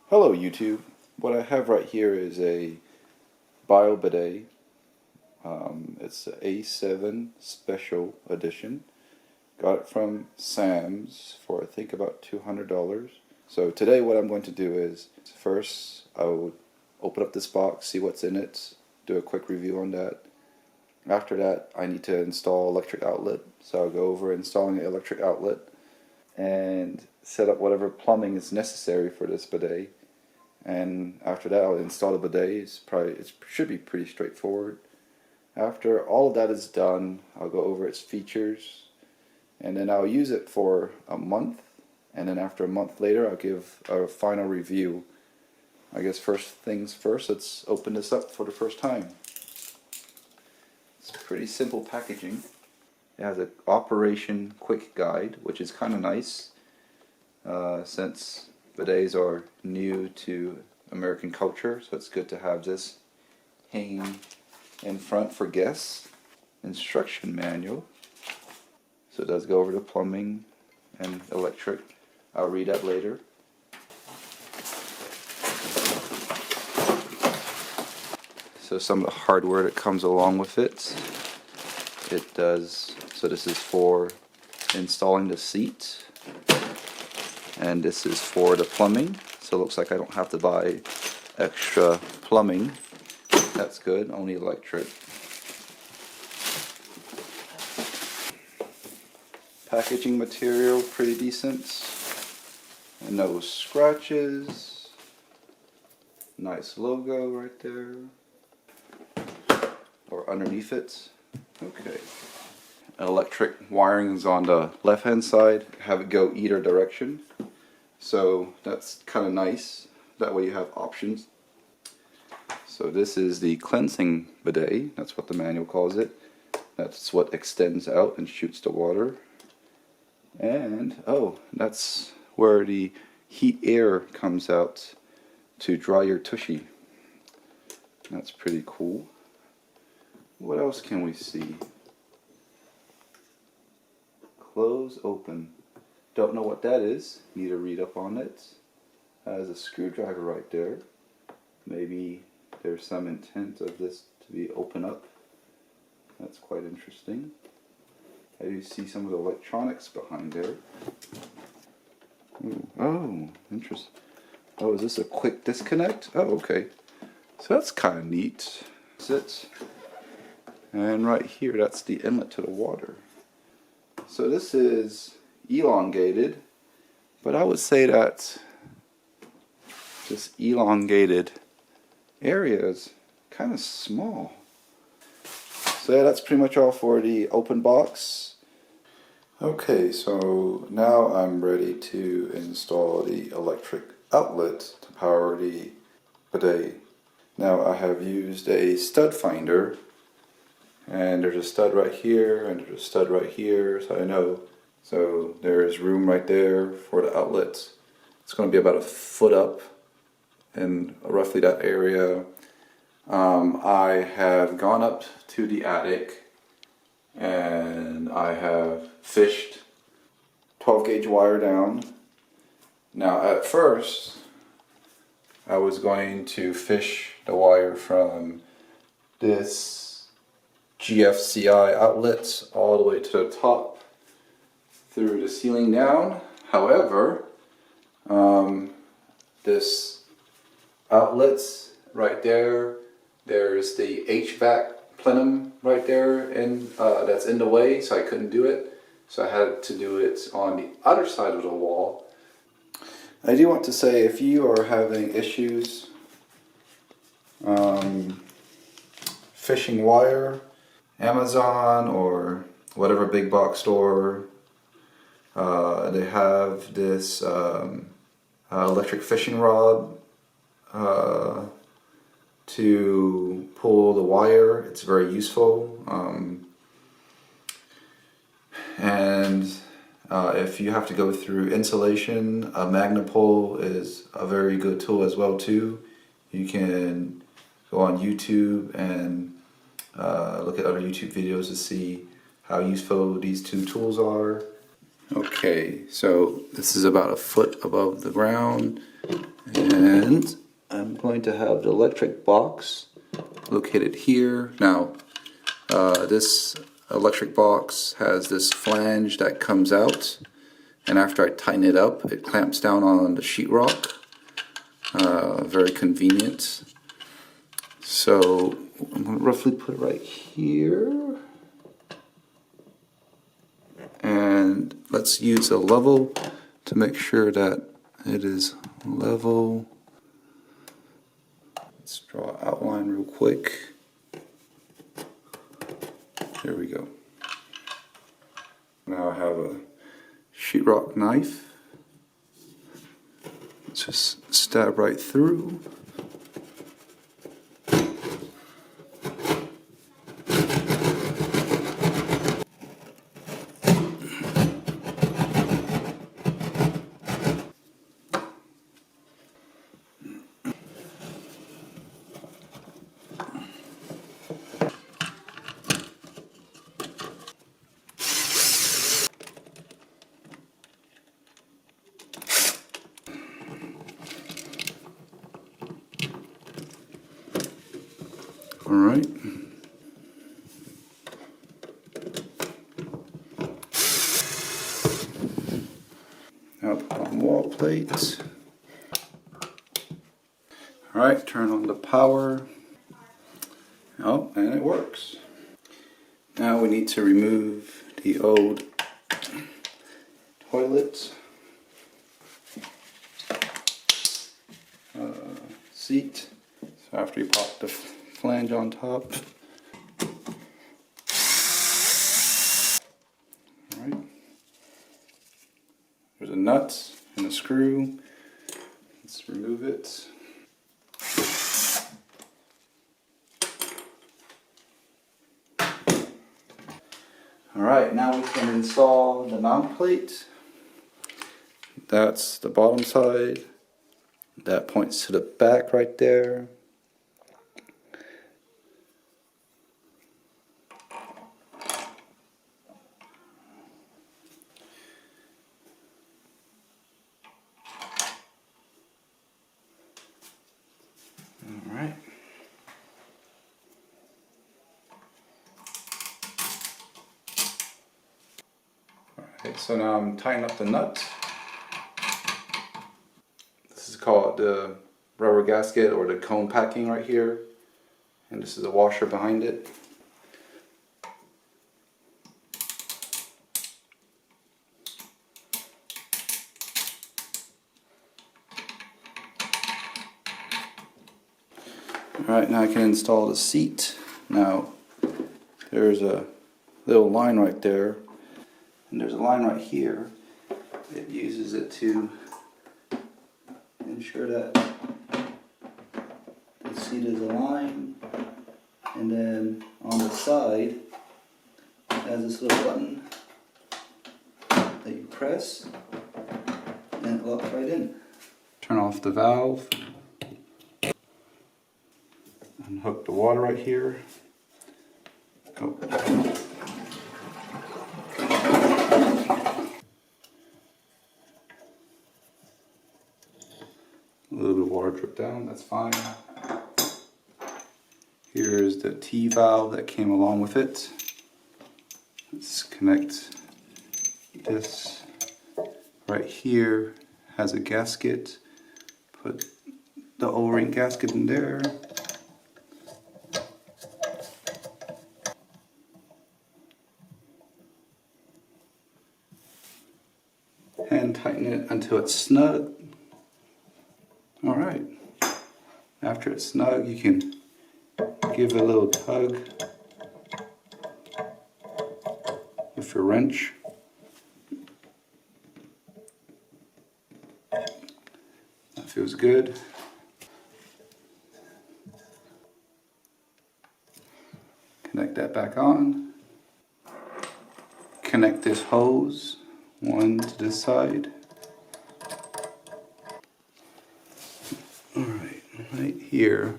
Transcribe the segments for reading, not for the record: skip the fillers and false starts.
Hello YouTube. What I have right here is a bio bidet. It's the A7 Special Edition. Got it from Sam's for I think about $200. So today what I'm going to do is first I will open up this box, see what's in it, do a quick review on that. After that I need to install electric outlet, so I'll go over installing an electric outlet and set up whatever plumbing is necessary for this bidet. And after that I'll install the bidet. It should be pretty straightforward. After all of that is done, I'll go over its features and then I'll use it for a month, and then after a month later I'll give a final review. I guess first things first, let's open this up for the first time. It's pretty simple packaging. It has an operation quick guide, which is kind of nice since bidets are new to American culture, so it's good to have this hanging in front for guests. Instruction manual. So it does go over the plumbing and electric. I'll read that later. So some of the hardware that comes along with it. It does, so this is for installing the seat, and this is for the plumbing. So it looks like I don't have to buy extra plumbing. That's good, only electric. Packaging material, pretty decent. And no scratches. Nice logo right there. Or underneath it. Okay. Electric wiring is on the left hand side. Have it go either direction. So that's kind of nice. That way you have options. So this is the cleansing bidet. That's what the manual calls it. That's what extends out and shoots the water. And oh, that's where the heat air comes out to dry your tushy. That's pretty cool. What else can we see? Close, open. Don't know what that is. Need to read up on it. Has a screwdriver right there. Maybe there's some intent of this to be open up. That's quite interesting. I do see some of the electronics behind there. Ooh, oh, interesting. Oh, is this a quick disconnect? Oh, okay. So that's kind of neat. That's it. And right here, that's the inlet to the water. So this is elongated, but I would say that this elongated area is kind of small. So yeah, that's pretty much all for the open box. Okay, so now I'm ready to install the electric outlet to power the bidet. Now I have used a stud finder, and there's a stud right here and there's a stud right here, so I know. So there's room right there for the outlets. It's going to be about a foot up in roughly that area. I have gone up to the attic and I have fished 12 gauge wire down. Now at first I was going to fish the wire from this GFCI outlet all the way to the top through the ceiling down. However, this outlets right there, there's the HVAC plenum right there, and that's in the way, so I couldn't do it. So I had to do it on the other side of the wall. I do want to say, if you are having issues fishing wire, Amazon or whatever big box store, they have this electric fishing rod to pull the wire. It's very useful. And if you have to go through insulation, a Magnepull is a very good tool as well too. You can go on YouTube and look at other YouTube videos to see how useful these two tools are. Okay, so this is about a foot above the ground, and And I'm going to have the electric box located here. Now, this electric box has this flange that comes out, and after I tighten it up, it clamps down on the sheetrock. Very convenient. So I'm going to roughly put it right here. And let's use a level to make sure that it is level. Let's draw an outline real quick. There we go. Now I have a sheetrock knife. Let's just stab right through. All right. Now put on wall plate. All right, turn on the power. Oh, and it works. Now we need to remove the old toilet seat. So after you pop the flange on top. Alright. There's a nut and a screw. Let's remove it. Alright, now we can install the mount plate. That's the bottom side. That points to the back right there. Alright. Alright, so now I'm tying up the nut. This is called the rubber gasket or the cone packing right here. And this is the washer behind it. Alright, now I can install the seat. Now, there's a little line right there, and there's a line right here. It uses it to ensure that the seat is aligned, and then on the side, it has this little button that you press, and it locks right in. Turn off the valve. Unhook the water right here. Oh. A little bit of water drip down, that's fine. Here's the T valve that came along with it. Let's connect this right here. Has a gasket. Put the O-ring gasket in there. And tighten it until it's snug. Alright. After it's snug, you can give it a little tug with your wrench. That feels good. Connect that back on. Connect this hose. One to this side. Alright, right here,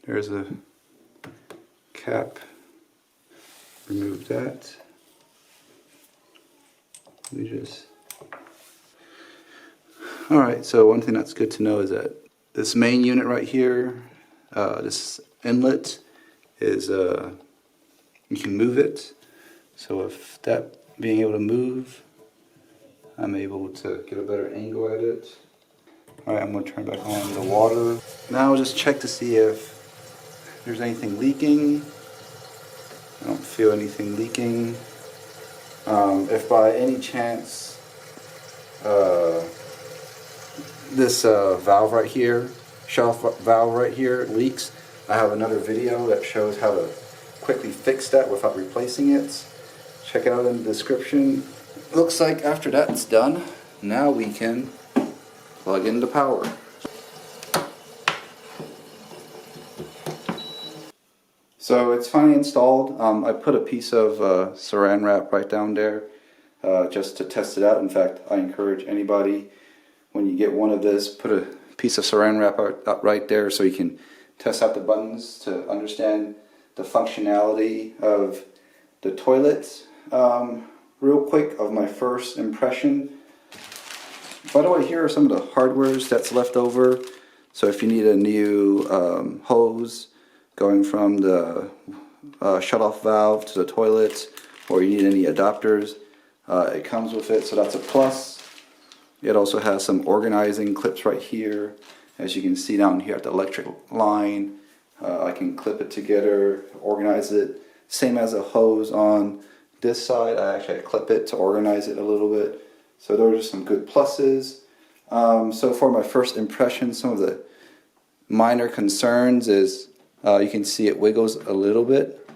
there's a cap. Remove that. We just Alright, so one thing that's good to know is that this main unit right here, this inlet is, you can move it. So if that being able to move, I'm able to get a better angle at it. Alright, I'm going to turn back on the water. Now I'll just check to see if there's anything leaking. I don't feel anything leaking. If by any chance this valve right here, shelf valve right here leaks, I have another video that shows how to quickly fix that without replacing it. Check it out in the description. Looks like after that's done, now we can plug in the power. So it's finally installed. I put a piece of saran wrap right down there just to test it out. In fact, I encourage anybody, when you get one of this, put a piece of saran wrap out right there so you can test out the buttons to understand the functionality of the toilet. Real quick of my first impression. By the way, here are some of the hardwares that's left over. So if you need a new hose going from the shut-off valve to the toilet, or you need any adapters, it comes with it, so that's a plus. It also has some organizing clips right here. As you can see down here at the electric line, I can clip it together, organize it. Same as a hose on this side, I actually clip it to organize it a little bit. So those are some good pluses. So for my first impression, some of the minor concerns is you can see it wiggles a little bit.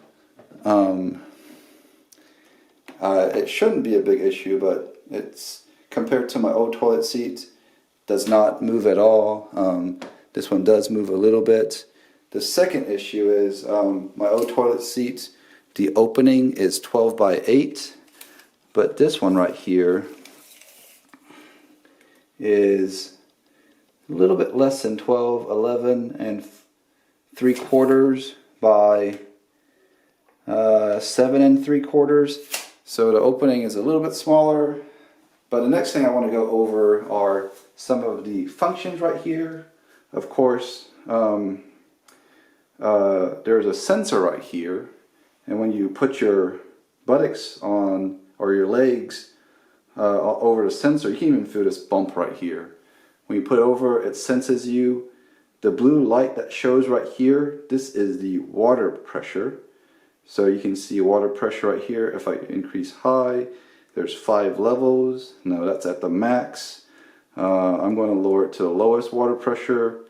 It shouldn't be a big issue, but it's compared to my old toilet seat, does not move at all. This one does move a little bit. The second issue is my old toilet seat, the opening is 12 by 8, but this one right here is a little bit less than 12, 11 and 3/4 by 7 3/4. So the opening is a little bit smaller. But the next thing I want to go over are some of the functions right here. Of course, there's a sensor right here, and when you put your buttocks on, or your legs over the sensor, you can even feel this bump right here. When you put it over, it senses you. The blue light that shows right here, this is the water pressure. So you can see water pressure right here. If I increase high, there's 5 levels. No, that's at the max. I'm going to lower it to the lowest water pressure.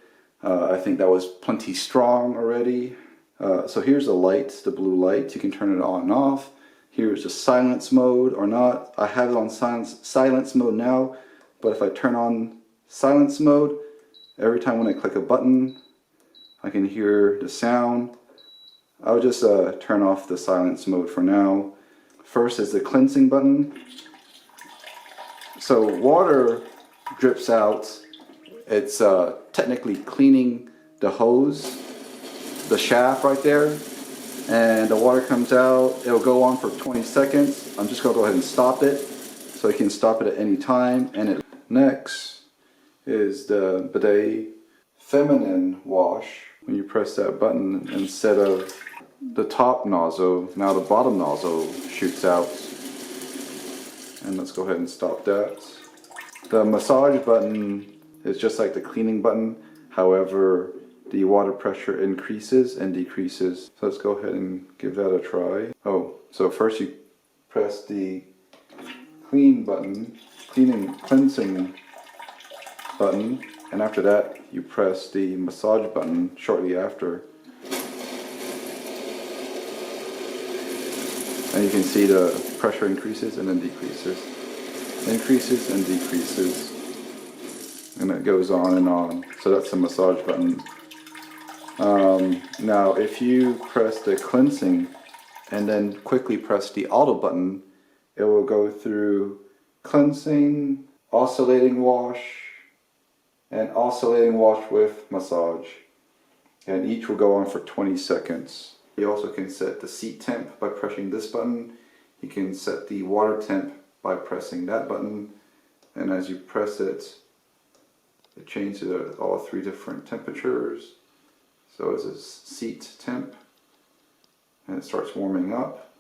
I think that was plenty strong already. So here's the light, the blue light. You can turn it on and off. Here's the silence mode or not. I have it on silence mode now, but if I turn on silence mode, every time when I click a button, I can hear the sound. I'll just turn off the silence mode for now. First is the cleansing button. So water drips out. It's technically cleaning the hose, the shaft right there, and the water comes out. It'll go on for 20 seconds. I'm just going to go ahead and stop it, so you can stop it at any time. And next is the Bidet feminine wash. When you press that button, instead of the top nozzle, now the bottom nozzle shoots out. And let's go ahead and stop that. The massage button is just like the cleaning button. However, the water pressure increases and decreases. So let's go ahead and give that a try. Oh, so first you press the clean button, cleansing button, and after that you press the massage button shortly after. And you can see the pressure increases and then decreases. Increases and decreases. And it goes on and on. So that's the massage button. Now if you press the cleansing and then quickly press the auto button, it will go through cleansing, oscillating wash, and oscillating wash with massage. And each will go on for 20 seconds. You also can set the seat temp by pressing this button. You can set the water temp by pressing that button. And as you press it, It changes at all 3 different temperatures. So it's a seat temp, and it starts warming up.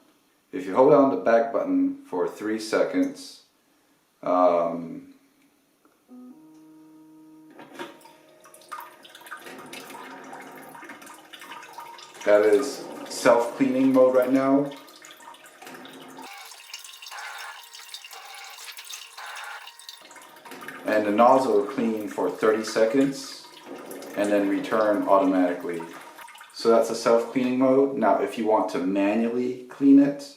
If you hold down the back button for 3 seconds, that is self-cleaning mode right now. And the nozzle will clean for 30 seconds and then return automatically. So that's a self-cleaning mode. Now if you want to manually clean it,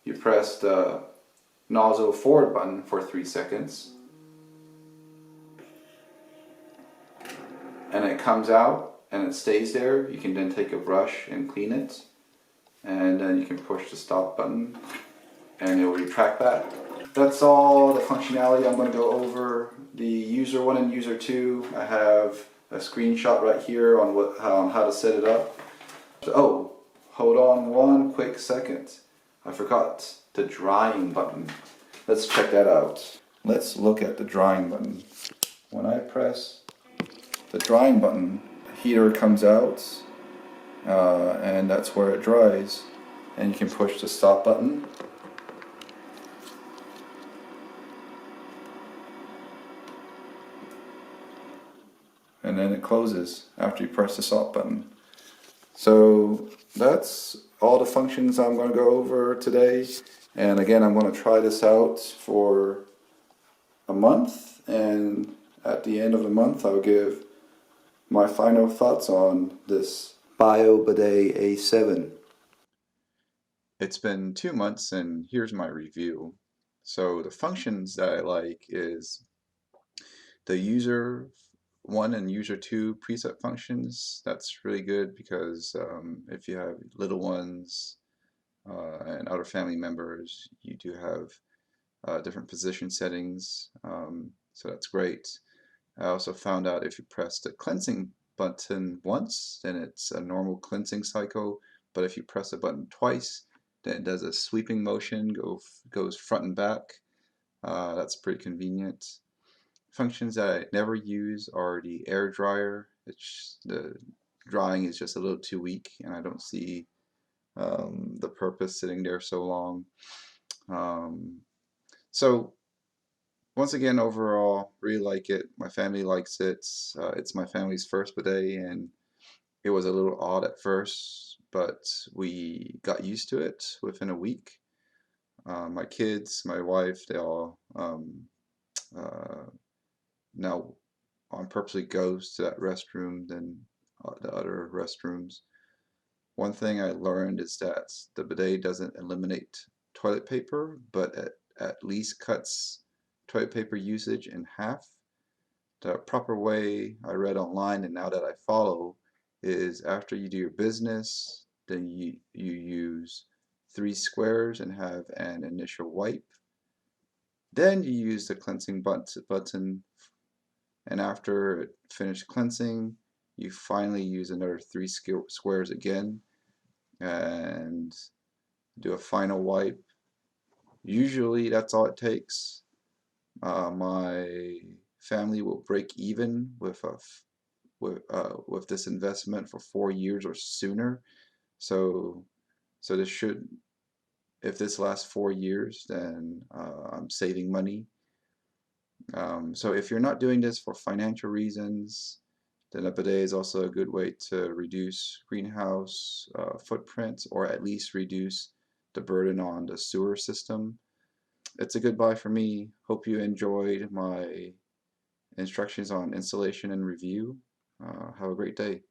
you press the nozzle forward button for 3 seconds. And it comes out and it stays there. You can then take a brush and clean it. And then you can push the stop button and it will retract that. That's all the functionality I'm going to go over. The user 1 and user 2, I have a screenshot right here on how to set it up. Oh, hold on one quick second. I forgot the drying button. Let's check that out. Let's look at the drying button. When I press the drying button, the heater comes out, and that's where it dries. And you can push the stop button. And then it closes after you press the stop button. So that's all the functions I'm going to go over today. And again, I'm going to try this out for a month, and at the end of the month I'll give my final thoughts on this Bidet A7. It's been 2 months and here's my review. So the functions that I like is the user 1 and user 2 preset functions. That's really good because if you have little ones and other family members, you do have different position settings, so that's great. I also found out if you press the cleansing button once, then it's a normal cleansing cycle, but if you press the button twice, then it does a sweeping motion, goes front and back. That's pretty convenient. Functions that I never use are the air dryer. The drying is just a little too weak, and I don't see the purpose sitting there so long. So once again, overall, really like it. My family likes it. It's my family's first bidet, and it was a little odd at first, but we got used to it within a week. My kids, my wife, they all now on purposely goes to that restroom than the other restrooms. One thing I learned is that the bidet doesn't eliminate toilet paper, but it at least cuts toilet paper usage in half. The proper way I read online and now that I follow is after you do your business, then you use 3 squares and have an initial wipe. Then you use the cleansing button, and after it finished cleansing, you finally use another 3 squares again and do a final wipe. Usually that's all it takes. My family will break even with this investment for 4 years or sooner. So this should, if this lasts 4 years, then I'm saving money. So if you're not doing this for financial reasons, then a bidet is also a good way to reduce greenhouse footprints, or at least reduce the burden on the sewer system. It's a good buy for me. Hope you enjoyed my instructions on installation and review. Have a great day.